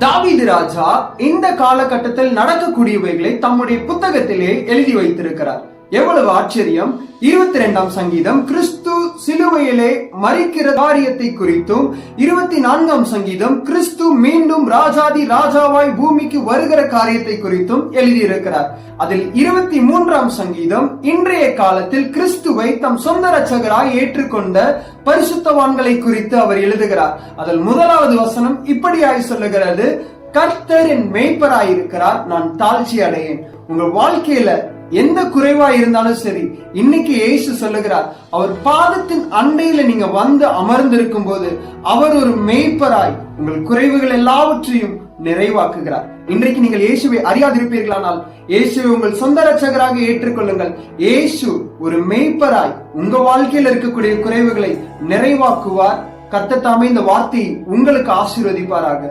தாவீது ராஜா இந்த காலகட்டத்தில் நடக்கக்கூடியவைகளை தம்முடைய புத்தகத்திலே எழுதி வைத்திருக்கிறார். எவ்வளவு ஆச்சரியம்! 22ஆம் சங்கீதம் கிறிஸ்து சிலுவையிலே மரிக்கிற காரியத்தை குறித்தும், 24ஆம் சங்கீதம் கிறிஸ்து மீண்டும் ராஜாதி ராஜாவாய் பூமிக்கு வருகிற காரியத்தை குறித்தும் எழுதியிருக்கிறார். அதில் 23ஆம் சங்கீதம் இன்றைய காலத்தில் கிறிஸ்துவை தம் சொந்த இரட்சகராய் ஏற்றுக்கொண்ட பரிசுத்தவான்களை குறித்து அவர் எழுதுகிறார். அதில் முதலாவது வசனம் இப்படியாய் சொல்லுகிறது: கர்த்தர் என் மேய்ப்பராயிருக்கிறார், நான் தாழ்ச்சி அடையேன். உங்க வாழ்க்கையில எந்த குறைவா இருந்தாலும் சரி, இன்னைக்கு இயேசு சொல்லுகிறார், அவர் பாதத்தின் அண்டையில நீங்க வந்து அமர்ந்திருக்கும் போது அவர் ஒரு மேய்ப்பராய் உங்கள் குறைவுகள் எல்லாவற்றையும் நிறைவாக்குகிறார். இன்றைக்கு நீங்கள் இயேசுவை அறியாதிருப்பீர்களானால் இயேசுவை உங்கள் சொந்த இரட்சகராக ஏற்றுக்கொள்ளுங்கள். இயேசு ஒரு மேய்ப்பராய் உங்க வாழ்க்கையில் இருக்கக்கூடிய குறைவுகளை நிறைவாக்குவார். கர்த்தர் தாமே இந்த வார்த்தையை உங்களுக்கு ஆசீர்வதிப்பாராக.